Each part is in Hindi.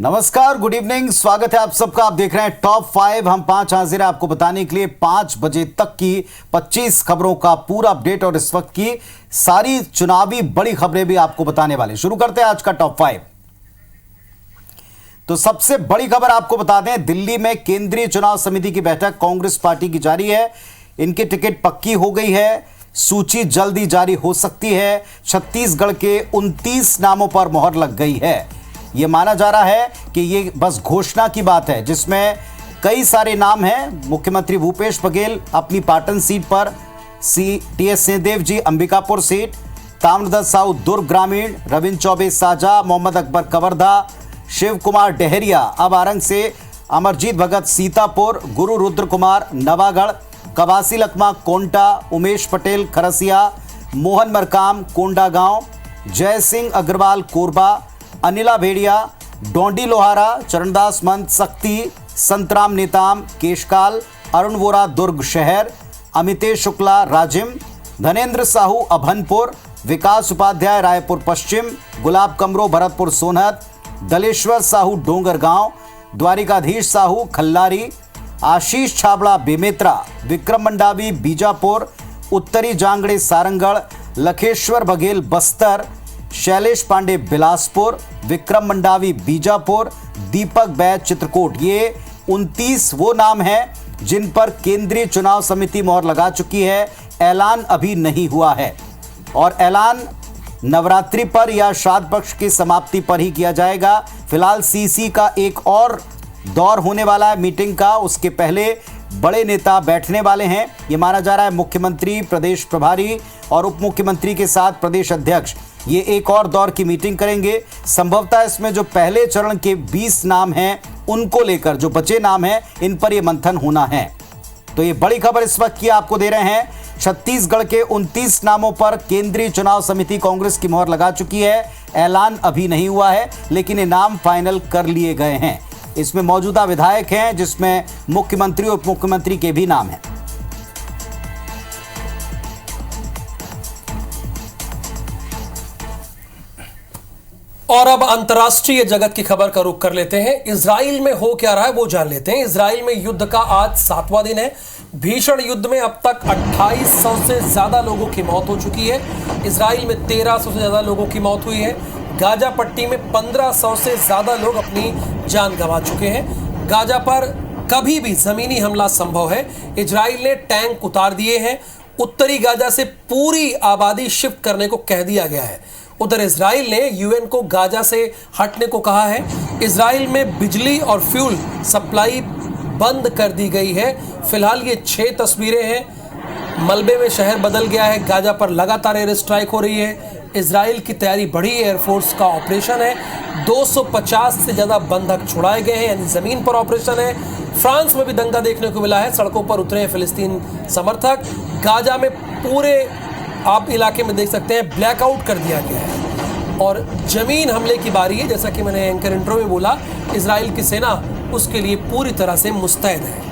नमस्कार, गुड इवनिंग, स्वागत है आप सबका। आप देख रहे हैं टॉप 5। हम 5 हाजिर हैं आपको बताने के लिए 5 बजे तक की 25 खबरों का पूरा अपडेट और इस वक्त की सारी चुनावी बड़ी खबरें भी आपको बताने वाले। शुरू करते हैं आज का टॉप 5। तो सबसे बड़ी खबर आपको बता दें, दिल्ली में केंद्रीय चुनाव समिति की बैठक कांग्रेस पार्टी की जारी है। इनकी टिकट पक्की हो गई है, सूची जल्दी जारी हो सकती है। छत्तीसगढ़ के 29 नामों पर मोहर लग गई है। यह माना जा रहा है कि यह बस घोषणा की बात है, जिसमें कई सारे नाम हैं। मुख्यमंत्री भूपेश बघेल अपनी पाटन सीट पर, टीएस सिंहदेव जी अंबिकापुर सीट, ताम्रध्वज साहू दुर्ग ग्रामीण, रविंद्र चौबे साजा, मोहम्मद अकबर कवर्धा, शिव कुमार डहरिया अब आरंग से, अमरजीत भगत सीतापुर, गुरु रुद्र कुमार नवागढ़, कवासी लखमा कोंटा, उमेश पटेल खरसिया, मोहन मरकाम कोंडागांव, जय सिंह अग्रवाल कोरबा, अनिला भेड़िया डोंडी लोहारा, चरणदास मंत सक्ति, संतराम नेताम केशकाल, अरुण वोरा दुर्ग शहर, अमितेश शुक्ला राजिम, धनेन्द्र साहू अभनपुर, विकास उपाध्याय रायपुर पश्चिम, गुलाब कमरो भरतपुर सोनहत, दलेश्वर साहू डोंगरगांव, द्वारिकाधीश साहू खल्लारी, आशीष छाबड़ा बेमेत्रा, विक्रम मंडावी बीजापुर, उत्तरी जांगड़े सारंगढ़, लखेश्वर बघेल बस्तर, शैलेश पांडे बिलासपुर, विक्रम मंडावी बीजापुर, दीपक बैज चित्रकूट। ये 29 वो नाम हैं जिन पर केंद्रीय चुनाव समिति मोहर लगा चुकी है। ऐलान अभी नहीं हुआ है और ऐलान नवरात्रि पर या श्राद्ध पक्ष की समाप्ति पर ही किया जाएगा। फिलहाल सीसी का एक और दौर होने वाला है मीटिंग का, उसके पहले बड़े नेता बैठने वाले हैं। ये माना जा रहा है मुख्यमंत्री, प्रदेश प्रभारी और उप मुख्यमंत्री के साथ प्रदेश अध्यक्ष ये एक और दौर की मीटिंग करेंगे। संभवतः इसमें जो पहले चरण के 20 नाम हैं उनको लेकर जो बचे नाम हैं इन पर यह मंथन होना है। तो ये बड़ी खबर इस वक्त की आपको दे रहे हैं। छत्तीसगढ़ के 29 नामों पर केंद्रीय चुनाव समिति कांग्रेस की मोहर लगा चुकी है। ऐलान अभी नहीं हुआ है, लेकिन ये नाम फाइनल कर लिए गए हैं। इसमें मौजूदा विधायक हैं, जिसमें मुख्यमंत्री और उप मुख्यमंत्री के भी नाम हैं। और अब अंतर्राष्ट्रीय जगत की खबर का रुख कर लेते हैं। इजराइल में हो क्या रहा है वो जान लेते हैं। इजराइल में युद्ध का आज 7वां दिन है। भीषण युद्ध में अब तक 2800 से ज्यादा लोगों की मौत हो चुकी है। इजराइल में 1300 से ज्यादा लोगों की मौत हुई है। गाजा पट्टी में 1500 से ज्यादा लोग अपनी जान गंवा चुके हैं। गाजा पर कभी भी जमीनी हमला संभव है। इजराइल ने टैंक उतार दिए हैं। उत्तरी गाजा से पूरी आबादी शिफ्ट करने को कह दिया गया है। उधर इजराइल ने यूएन को गाजा से हटने को कहा है। इजराइल में बिजली और फ्यूल सप्लाई बंद कर दी गई है। फिलहाल ये 6 तस्वीरें हैं। मलबे में शहर बदल गया है। गाजा पर लगातार एयर स्ट्राइक हो रही है। इजराइल की तैयारी बढ़ी। एयरफोर्स का ऑपरेशन है। 250 से ज़्यादा बंधक छुड़ाए गए हैं, यानी ज़मीन पर ऑपरेशन है। फ्रांस में भी दंगा देखने को मिला है। सड़कों पर उतरे हैं फिलिस्तीन समर्थक। गाजा में पूरे आप इलाके में देख सकते हैं ब्लैकआउट कर दिया गया है और जमीन हमले की बारी है। जैसा कि मैंने एंकर इंट्रो में बोला, इजराइल की सेना उसके लिए पूरी तरह से मुस्तैद है।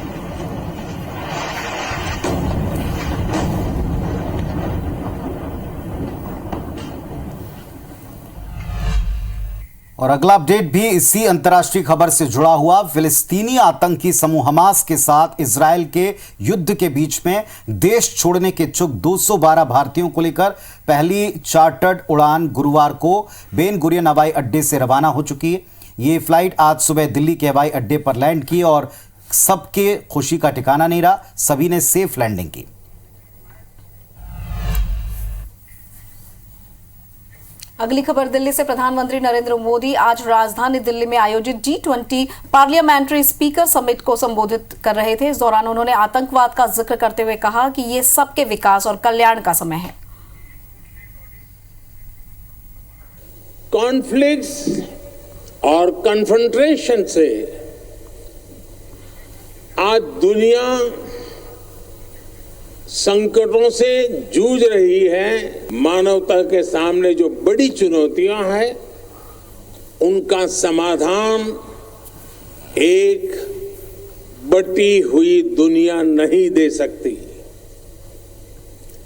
और अगला अपडेट भी इसी अंतर्राष्ट्रीय खबर से जुड़ा हुआ। फिलिस्तीनी आतंकी समूह हमास के साथ इजराइल के युद्ध के बीच में देश छोड़ने के इच्छुक 212 भारतीयों को लेकर पहली चार्टर्ड उड़ान गुरुवार को बेन गुरियन हवाई अड्डे से रवाना हो चुकी है। ये फ्लाइट आज सुबह दिल्ली के हवाई अड्डे पर लैंड की और सबके खुशी का ठिकाना नहीं रहा। सभी ने सेफ लैंडिंग की। अगली खबर दिल्ली से। प्रधानमंत्री नरेंद्र मोदी आज राजधानी दिल्ली में आयोजित G20 पार्लियामेंट्री स्पीकर समिट को संबोधित कर रहे थे। इस दौरान उन्होंने आतंकवाद का जिक्र करते हुए कहा कि ये सबके विकास और कल्याण का समय है। कॉन्फ्लिक्ट्स और कन्फ्रंटेशन से आज दुनिया संकटों से जूझ रही है। मानवता के सामने जो बड़ी चुनौतियां हैं उनका समाधान एक बटी हुई दुनिया नहीं दे सकती।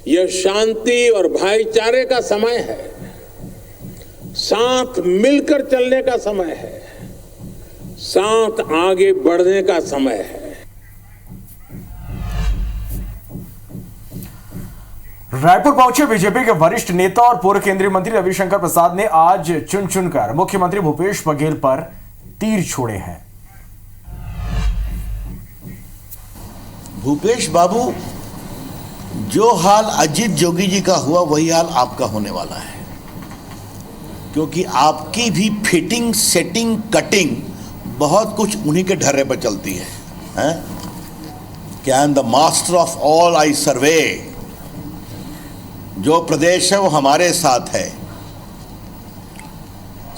यह शांति और भाईचारे का समय है, साथ मिलकर चलने का समय है। साथ आगे बढ़ने का समय है। रायपुर पहुंचे बीजेपी के वरिष्ठ नेता और पूर्व केंद्रीय मंत्री रविशंकर प्रसाद ने आज चुन चुनकर मुख्यमंत्री भूपेश बघेल पर तीर छोड़े हैं। भूपेश बाबू, जो हाल अजीत जोगी जी का हुआ वही हाल आपका होने वाला है, क्योंकि आपकी भी फिटिंग, सेटिंग, कटिंग बहुत कुछ उन्हीं के ढर्रे पर चलती है? कि I am the master of all, I survey. जो प्रदेश है वो हमारे साथ है,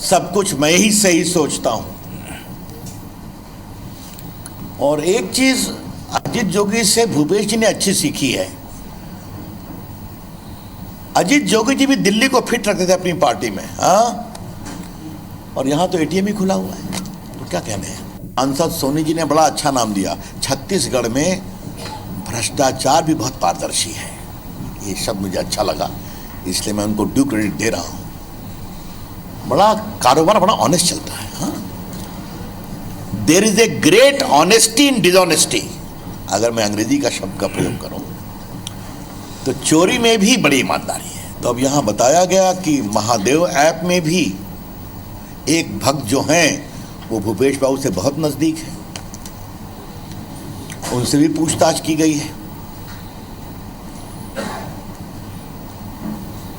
सब कुछ मैं ही सही सोचता हूं। और एक चीज अजीत जोगी से भूपेश जी ने अच्छी सीखी है। अजीत जोगी जी भी दिल्ली को फिट रखते थे अपनी पार्टी में, हाँ, और यहां तो एटीएम ही खुला हुआ है, तो क्या कहने हैं। सांसद सोनी जी ने बड़ा अच्छा नाम दिया। छत्तीसगढ़ में भ्रष्टाचार भी बहुत पारदर्शी है, ये शब्द मुझे अच्छा लगा, इसलिए मैं उनको ड्यू क्रेडिट दे रहा हूं। बड़ा कारोबार बड़ा ऑनेस्ट चलता है, हाँ। There is a great honesty in dishonesty, अगर मैं अंग्रेजी का शब्द का प्रयोग करूं तो चोरी में भी बड़ी ईमानदारी है। तो अब यहां बताया गया कि महादेव ऐप में भी एक भक्त जो हैं वो भूपेश बाबू से बहुत नजदीक है, उनसे भी पूछताछ की गई है।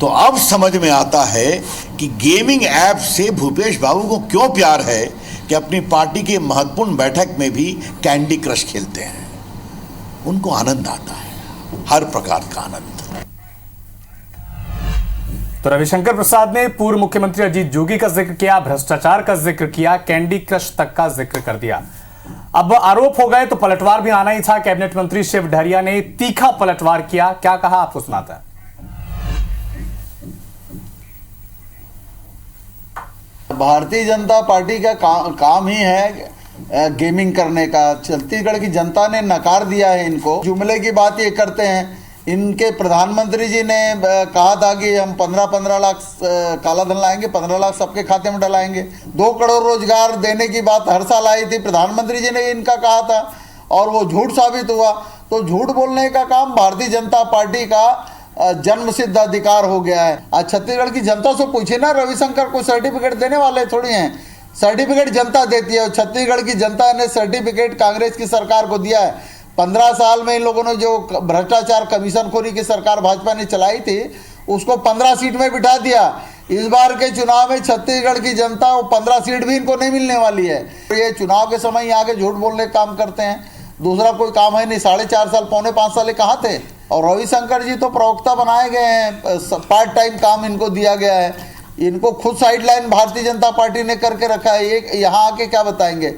तो अब समझ में आता है कि गेमिंग ऐप से भूपेश बाबू को क्यों प्यार है कि अपनी पार्टी के महत्वपूर्ण बैठक में भी कैंडी क्रश खेलते हैं। उनको आनंद आता है, हर प्रकार का आनंद। तो रविशंकर प्रसाद ने पूर्व मुख्यमंत्री अजीत जोगी का जिक्र किया, भ्रष्टाचार का जिक्र किया, कैंडी क्रश तक का जिक्र कर दिया। अब आरोप हो गए तो पलटवार भी आना ही था। कैबिनेट मंत्री शिव डहरिया ने तीखा पलटवार किया, क्या कहा आपको सुनाता है। भारतीय जनता पार्टी का काम ही है गेमिंग करने का। छत्तीसगढ़ की जनता ने नकार दिया है इनको। जुमले की बात ये करते हैं, इनके प्रधानमंत्री जी ने कहा था कि हम 15-15 लाख काला धन लाएंगे, 15 लाख सबके खाते में डलाएंगे। 2 करोड़ रोजगार देने की बात हर साल आई थी, प्रधानमंत्री जी ने इनका कहा था और वो झूठ साबित हुआ। तो झूठ बोलने का काम भारतीय जनता पार्टी का जन्म सिद्ध अधिकार हो गया है। आज छत्तीसगढ़ की जनता से पूछे ना, रविशंकर को सर्टिफिकेट देने वाले थोड़ी हैं, सर्टिफिकेट जनता देती है। छत्तीसगढ़ की जनता ने सर्टिफिकेट कांग्रेस की सरकार को दिया है। 15 साल में इन लोगों ने जो भ्रष्टाचार कमीशनखोरी की सरकार भाजपा ने चलाई थी उसको 15 सीट में बिठा दिया। इस बार के चुनाव में छत्तीसगढ़ की जनता 15 सीट भी इनको नहीं मिलने वाली है। ये चुनाव के समय यहाँ के झूठ बोलने का काम करते हैं, दूसरा कोई काम है नहीं। 4.5 साल, 4.5 साल कहाँ थे। और रविशंकर जी तो प्रवक्ता बनाए गए हैं, पार्ट टाइम काम इनको दिया गया है। इनको खुद साइडलाइन भारतीय जनता पार्टी ने करके रखा है, ये यहाँ आके क्या बताएंगे।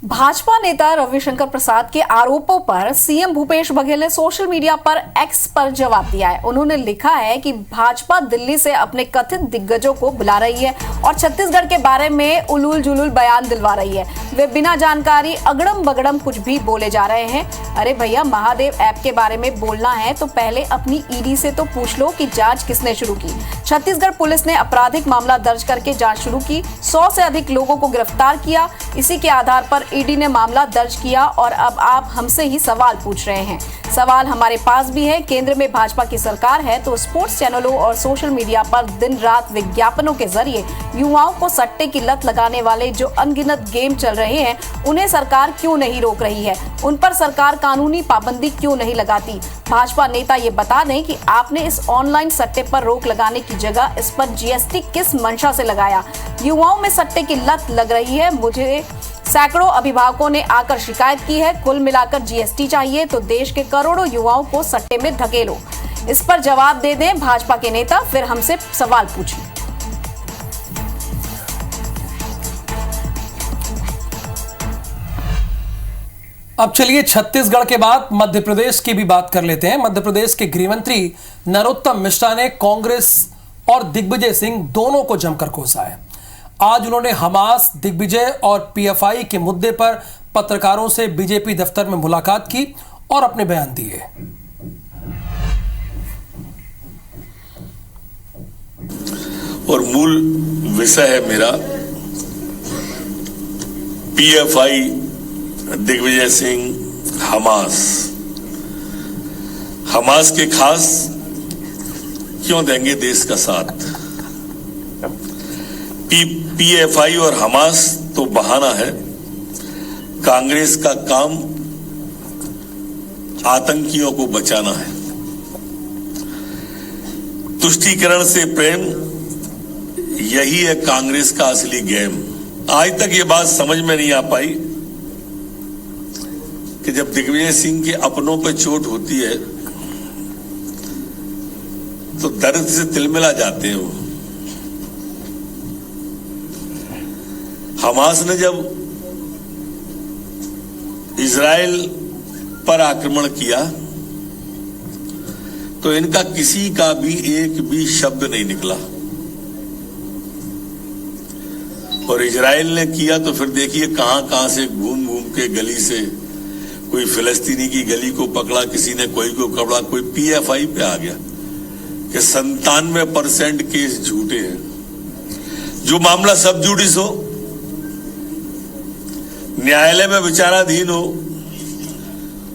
भाजपा नेता रविशंकर प्रसाद के आरोपों पर सीएम भूपेश बघेल ने सोशल मीडिया पर एक्स पर जवाब दिया है। उन्होंने लिखा है कि भाजपा दिल्ली से अपने कथित दिग्गजों को बुला रही है और छत्तीसगढ़ के बारे में उलूल जुलूल बयान दिलवा रही है। वे बिना जानकारी अगड़म बगड़म कुछ भी बोले जा रहे हैं। अरे भैया, महादेव ऐप के बारे में बोलना है तो पहले अपनी ईडी से तो पूछ लो कि जांच किसने शुरू की। छत्तीसगढ़ पुलिस ने आपराधिक मामला दर्ज करके जांच शुरू की, 100 से अधिक लोगों को गिरफ्तार किया। इसी के आधार पर ईडी ने मामला दर्ज किया और अब आप हमसे ही सवाल पूछ रहे हैं। सवाल हमारे पास भी है। केंद्र में भाजपा की सरकार है तो स्पोर्ट्स चैनलों और सोशल मीडिया पर दिन रात विज्ञापनों के जरिए युवाओं को सट्टे की लत लगाने वाले जो अनगिनत गेम चल रहे हैं उन्हें सरकार क्यों नहीं रोक रही है, उन पर सरकार कानूनी पाबंदी क्यों नहीं लगाती। भाजपा नेता ये बता दें कि आपने इस ऑनलाइन सट्टे पर रोक लगाने की जगह इस पर जीएसटी किस मंशा से लगाया। युवाओं में सट्टे की लत लग रही है। मुझे सैकड़ों अभिभावकों ने आकर शिकायत की है। कुल मिलाकर जीएसटी चाहिए तो देश के करोड़ों युवाओं को सट्टे में धकेलो। इस पर जवाब दे दें भाजपा के नेता, फिर हमसे सवाल पूछें। अब चलिए छत्तीसगढ़ के बाद मध्य प्रदेश की भी बात कर लेते हैं। मध्य प्रदेश के गृह मंत्री नरोत्तम मिश्रा ने कांग्रेस और दिग्विजय सिंह दोनों को जमकर कोसा है। आज उन्होंने हमास, दिग्विजय और पीएफआई के मुद्दे पर पत्रकारों से बीजेपी दफ्तर में मुलाकात की और अपने बयान दिए। और मूल विषय है मेरा पीएफआई, दिग्विजय सिंह, हमास के खास क्यों देंगे देश का साथ। पीएफआई और हमास तो बहाना है, कांग्रेस का काम आतंकियों को बचाना है। तुष्टीकरण से प्रेम, यही है कांग्रेस का असली गेम। आज तक ये बात समझ में नहीं आ पाई कि जब दिग्विजय सिंह के अपनों पर चोट होती है तो दर्द से तिलमिला जाते हैं वो। हमास ने जब इजराइल पर आक्रमण किया तो इनका किसी का भी एक भी शब्द नहीं निकला, और इजराइल ने किया तो फिर देखिए कहां कहां से घूम घूम के गली से कोई फिलिस्तीनी की गली को पकड़ा, किसी ने कोई को पकड़ा, कोई पीएफआई पे आ गया कि 97% केस झूठे हैं। जो मामला सब जुडिस हो, न्यायालय में विचाराधीन हो,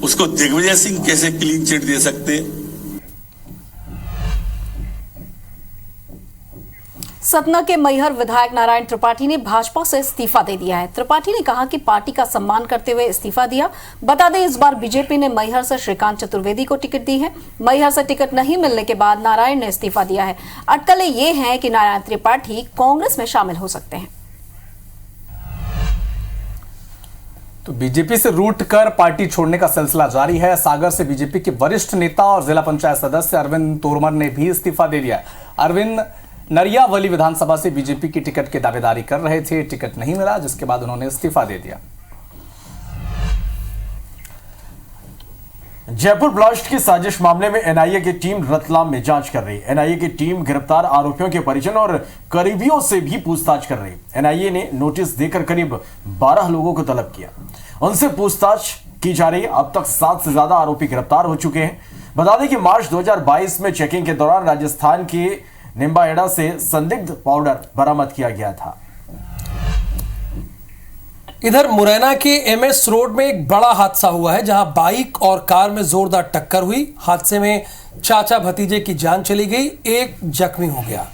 उसको दिग्विजय सिंह कैसे क्लीन चिट दे सकते हैं? सतना के मैहर विधायक नारायण त्रिपाठी ने भाजपा से इस्तीफा दे दिया है। त्रिपाठी ने कहा कि पार्टी का सम्मान करते हुए इस्तीफा दिया। बता दें, इस बार बीजेपी ने मैहर से श्रीकांत चतुर्वेदी को टिकट दी है। मैहर से टिकट नहीं मिलने के बाद नारायण ने इस्तीफा दिया है। अटकलें ये हैं कि नारायण त्रिपाठी कांग्रेस में शामिल हो सकते हैं। तो बीजेपी से रूठ कर पार्टी छोड़ने का सिलसिला जारी है। सागर से बीजेपी के वरिष्ठ नेता और जिला पंचायत सदस्य अरविंद तोमर ने भी इस्तीफा दे दिया। अरविंद नरियावली विधानसभा से बीजेपी की टिकट की दावेदारी कर रहे थे, टिकट नहीं मिला, जिसके बाद उन्होंने इस्तीफा दे दिया। जयपुर ब्लास्ट की साजिश मामले में एनआईए की टीम रतलाम में जांच कर रही। एनआईए की टीम गिरफ्तार आरोपियों के परिजन और करीबियों से भी पूछताछ कर रही। एनआईए ने नोटिस देकर करीब 12 लोगों को तलब किया, उनसे पूछताछ की जा रही। अब तक 7 से ज्यादा आरोपी गिरफ्तार हो चुके हैं। बता दें कि मार्च 2022 में चेकिंग के दौरान राजस्थान के निम्बाहेड़ा से संदिग्ध पाउडर बरामद किया गया था। इधर मुरैना के एमएस रोड में एक बड़ा हादसा हुआ है, जहां बाइक और कार में जोरदार टक्कर हुई। हादसे में चाचा भतीजे की जान चली गई, एक जख्मी हो गया।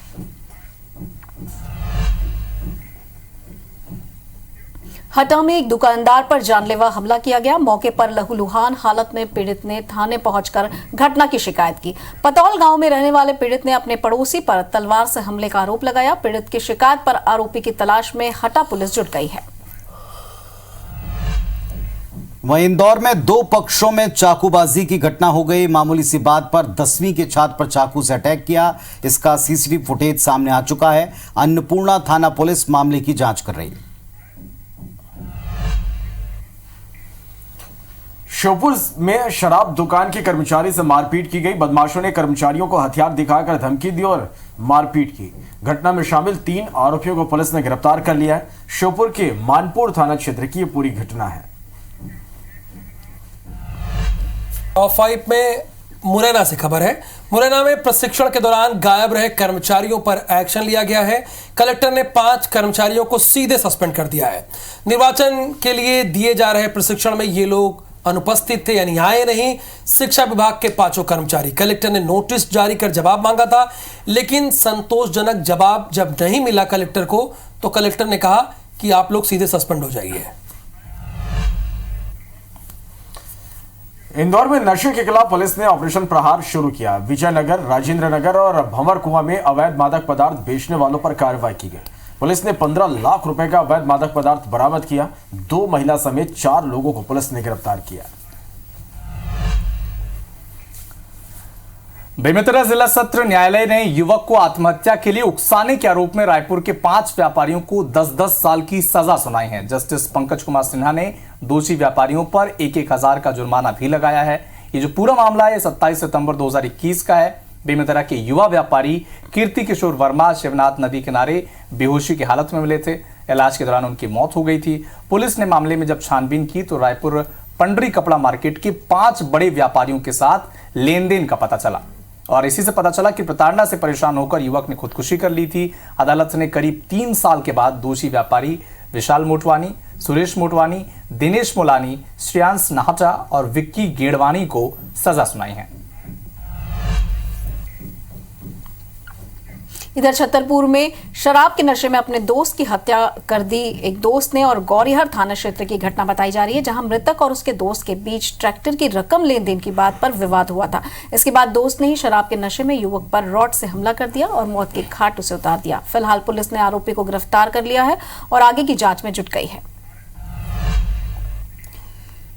हटा में एक दुकानदार पर जानलेवा हमला किया गया। मौके पर लहूलुहान हालत में पीड़ित ने थाने पहुंचकर घटना की शिकायत की। पतौल गांव में रहने वाले पीड़ित ने अपने पड़ोसी पर तलवार से हमले का आरोप लगाया। पीड़ित की शिकायत पर आरोपी की तलाश में हटा पुलिस जुट गई है। वहीं इंदौर में 2 पक्षों में चाकूबाजी की घटना हो गई। मामूली सी बात पर 10वीं के छात्र पर चाकू से अटैक किया। इसका सीसीटीवी फुटेज सामने आ चुका है। अन्नपूर्णा थाना पुलिस मामले की जांच कर रही है। श्योपुर में शराब दुकान के कर्मचारी से मारपीट की गई। बदमाशों ने कर्मचारियों को हथियार दिखाकर धमकी दी और मारपीट की। घटना में शामिल 3 आरोपियों को पुलिस ने गिरफ्तार कर लिया है। श्योपुर के मानपुर थाना क्षेत्र की यह पूरी घटना है। टॉप 5 में मुरैना से खबर है। मुरैना में प्रशिक्षण के दौरान गायब रहे कर्मचारियों पर एक्शन लिया गया है। कलेक्टर ने 5 कर्मचारियों को सीधे सस्पेंड कर दिया है। निर्वाचन के लिए दिए जा रहे प्रशिक्षण में ये लोग अनुपस्थित थे, यानी आए नहीं। शिक्षा विभाग के 5 कर्मचारी। कलेक्टर ने नोटिस जारी कर जवाब मांगा था, लेकिन संतोषजनक जवाब जब नहीं मिला कलेक्टर को, तो कलेक्टर ने कहा कि आप लोग सीधे सस्पेंड हो जाइए। इंदौर में नशे के खिलाफ पुलिस ने ऑपरेशन प्रहार शुरू किया। विजयनगर, राजेंद्र नगर और भंवर कुआं में अवैध मादक पदार्थ बेचने वालों पर कार्रवाई की गई। पुलिस ने 15 लाख रुपए का अवैध मादक पदार्थ बरामद किया। 2 महिला समेत 4 लोगों को पुलिस ने गिरफ्तार किया। बेमेतरा जिला सत्र न्यायालय ने युवक को आत्महत्या के लिए उकसाने के आरोप में रायपुर के 5 व्यापारियों को 10-10 साल की सजा सुनाई है। जस्टिस पंकज कुमार सिन्हा ने दोषी व्यापारियों पर 1-1 हजार का जुर्माना भी लगाया है। ये जो पूरा मामला है 27 सितंबर 2021 का है। बेमेतरा के युवा व्यापारी कीर्ति किशोर वर्मा शिवनाथ नदी किनारे बेहोशी की हालत में मिले थे। इलाज के दौरान उनकी मौत हो गई थी। पुलिस ने मामले में जब छानबीन की तो रायपुर पंडरी कपड़ा मार्केट के 5 बड़े व्यापारियों के साथ लेन देन का पता चला और इसी से पता चला कि प्रताड़ना से परेशान होकर युवक ने खुदकुशी कर ली थी। अदालत ने करीब 3 साल के बाद दोषी व्यापारी विशाल मोटवानी, सुरेश मोटवानी, दिनेश मोलानी, श्रेयांश नाहटा और विक्की गेड़वानी को सजा सुनाई है। इधर छतरपुर में शराब के नशे में अपने दोस्त की हत्या कर दी एक दोस्त ने और गौरीहर थाना क्षेत्र की घटना बताई जा रही है, जहां मृतक और उसके दोस्त के बीच ट्रैक्टर की रकम लेन देन की बात पर विवाद हुआ था। इसके बाद दोस्त ने ही शराब के नशे में युवक पर रॉड से हमला कर दिया और मौत के घाट उसे उतार दिया। फिलहाल पुलिस ने आरोपी को गिरफ्तार कर लिया है और आगे की जांच में जुट गई है।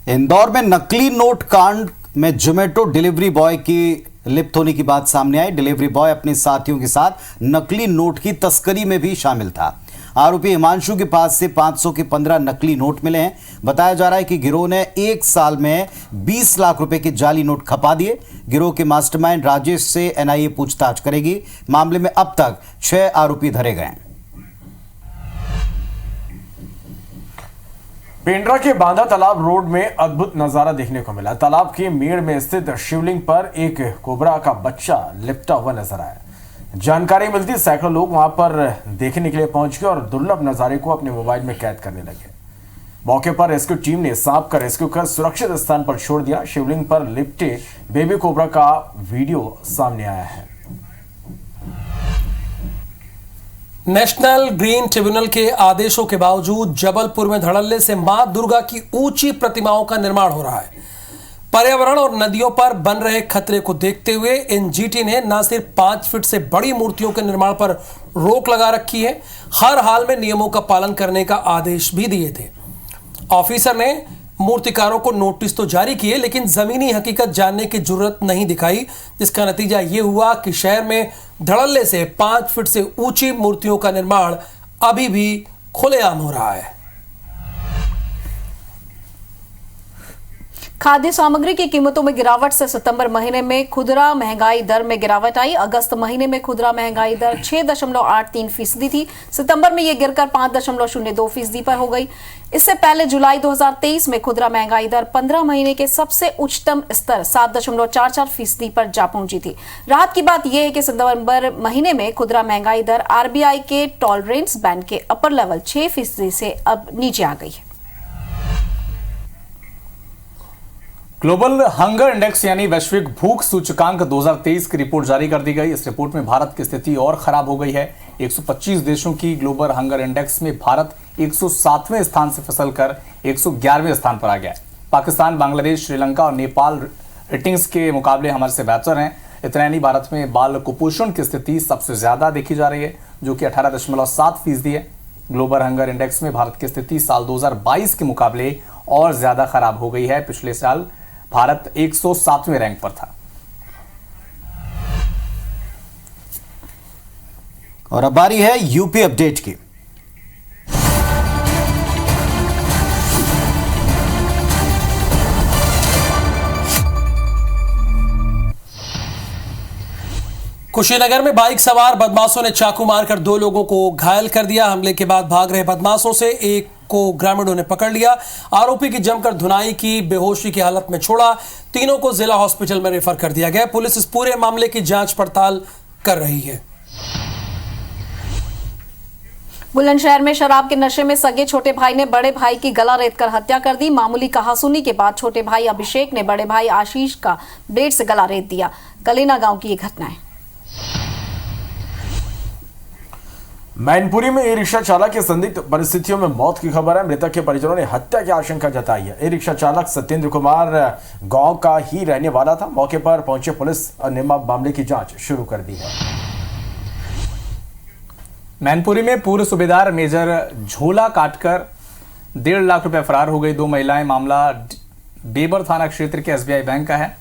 इंदौर में नकली नोट कांड में जोमेटो डिलीवरी बॉय की लिप्त होने की बात सामने आई। डिलीवरी बॉय अपने साथियों के साथ नकली नोट की तस्करी में भी शामिल था। आरोपी हिमांशु के पास से 500 के 15 नकली नोट मिले हैं। बताया जा रहा है कि गिरोह ने 1 साल में 20 लाख रुपए के जाली नोट खपा दिए। गिरोह के मास्टरमाइंड राजेश से एनआईए पूछताछ करेगी। मामले में अब तक 6 आरोपी धरे गए हैं। पेंड्रा के बांधा तालाब रोड में अद्भुत नजारा देखने को मिला। तालाब के मेड़ में स्थित शिवलिंग पर एक कोबरा का बच्चा लिपटा हुआ नजर आया। जानकारी मिलती सैकड़ों लोग वहां पर देखने के लिए पहुंच गए और दुर्लभ नजारे को अपने मोबाइल में कैद करने लगे। मौके पर रेस्क्यू टीम ने सांप का रेस्क्यू कर सुरक्षित स्थान पर छोड़ दिया। शिवलिंग पर लिपटे बेबी कोबरा का वीडियो सामने आया है। नेशनल ग्रीन ट्रिब्यूनल के आदेशों के बावजूद जबलपुर में धड़ल्ले से मां दुर्गा की ऊंची प्रतिमाओं का निर्माण हो रहा है। पर्यावरण और नदियों पर बन रहे खतरे को देखते हुए एनजीटी ने न सिर्फ 5 फीट से बड़ी मूर्तियों के निर्माण पर रोक लगा रखी है, हर हाल में नियमों का पालन करने का आदेश भी दिए थे। ऑफिसर ने मूर्तिकारों को नोटिस तो जारी किए, लेकिन जमीनी हकीकत जानने की जरूरत नहीं दिखाई, जिसका नतीजा यह हुआ कि शहर में धड़ल्ले से 5 फीट से ऊंची मूर्तियों का निर्माण अभी भी खुलेआम हो रहा है। खाद्य सामग्री की कीमतों में गिरावट से सितंबर महीने में खुदरा महंगाई दर में गिरावट आई। अगस्त महीने में खुदरा महंगाई दर 6.83% थी। सितंबर में यह गिरकर 5.02% पर हो गई। इससे पहले जुलाई 2023 में खुदरा महंगाई दर 15 महीने के सबसे उच्चतम स्तर 7.44% पर जा पहुंची थी। राहत की बात यह है कि सितंबर महीने में खुदरा महंगाई दर आरबीआई के टॉलरेंस बैंड के अपर लेवल 6% से अब नीचे आ गई है। ग्लोबल हंगर इंडेक्स यानी वैश्विक भूख सूचकांक 2023 की रिपोर्ट जारी कर दी गई। इस रिपोर्ट में भारत की स्थिति और खराब हो गई है। 125 देशों की ग्लोबल हंगर इंडेक्स में भारत 107वें स्थान से फिसलकर 111वें स्थान पर आ गया है। पाकिस्तान, बांग्लादेश, श्रीलंका और नेपाल रेटिंग्स के मुकाबले हमारे से बेहतर हैं। इतना नहीं, भारत में बाल कुपोषण की स्थिति सबसे ज्यादा देखी जा रही है, जो कि 18.7% है। ग्लोबल हंगर इंडेक्स में भारत की स्थिति साल 2022 के मुकाबले और ज्यादा खराब हो गई है। पिछले साल भारत 107वें रैंक पर था। और अब बारी है यूपी अपडेट की। कुशीनगर में बाइक सवार बदमाशों ने चाकू मारकर 2 लोगों को घायल कर दिया। हमले के बाद भाग रहे बदमाशों से एक को ग्रामीणों ने पकड़ लिया। आरोपी की जमकर धुनाई की, बेहोशी की हालत में छोड़ा। तीनों को जिला हॉस्पिटल में रेफर कर दिया गया। पुलिस इस पूरे मामले की जांच पड़ताल कर रही है। बुलंदशहर में शराब के नशे में सगे छोटे भाई ने बड़े भाई की गला रेतकर हत्या कर दी। मामूली कहासुनी के बाद छोटे भाई अभिषेक ने बड़े भाई आशीष का ब्लेड से गला रेत दिया। कलेना गांव की यह घटना है। मैनपुरी में ई रिक्शा चालक की संदिग्ध परिस्थितियों में मौत की खबर है। मृतक के परिजनों ने हत्या की आशंका जताई है। ई रिक्शा चालक सत्येंद्र कुमार गांव का ही रहने वाला था। मौके पर पहुंचे पुलिस ने मामले की जांच शुरू कर दी है। मैनपुरी में पूर्व सूबेदार मेजर झोला काटकर 1.5 लाख रुपए फरार हो गई 2 महिलाएं। मामला बेबर थाना क्षेत्र के एसबीआई बैंक का है।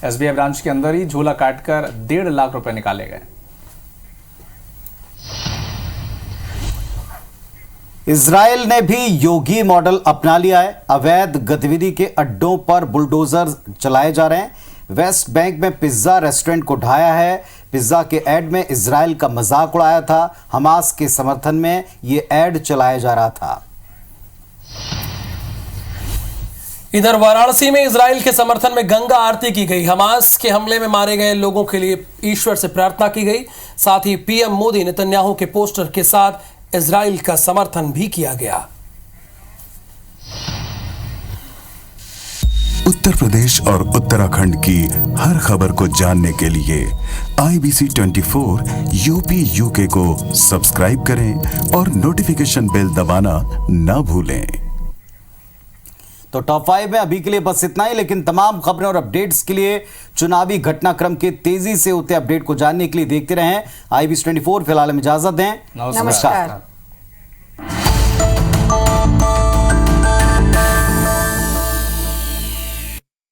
एसबीआई ब्रांच के अंदर ही झोला काटकर 1.5 लाख रुपए निकाले गए। इजराइल ने भी योगी मॉडल अपना लिया है। अवैध गतिविधि के अड्डों पर बुलडोजर चलाए जा रहे हैं। वेस्ट बैंक में पिज्जा रेस्टोरेंट को ढाया है। पिज्जा के ऐड में इजराइल का मजाक उड़ाया था। हमास के समर्थन में यह ऐड चलाया जा रहा था। इधर वाराणसी में इजराइल के समर्थन में गंगा आरती की गई। हमास के हमले में मारे गए लोगों के लिए ईश्वर से प्रार्थना की गई। साथ ही पीएम मोदी नेतन्याहू के पोस्टर के साथ इजराइल का समर्थन भी किया गया। उत्तर प्रदेश और उत्तराखंड की हर खबर को जानने के लिए IBC 24 यूपी UK को सब्सक्राइब करें और नोटिफिकेशन बेल दबाना ना भूलें। तो टॉप 5 में अभी के लिए बस इतना ही, लेकिन तमाम खबरें और अपडेट्स के लिए चुनावी घटनाक्रम के तेजी से होते अपडेट को जानने के लिए देखते रहें IBC 24। फिलहाल हम इजाजत दें। नमस्कार।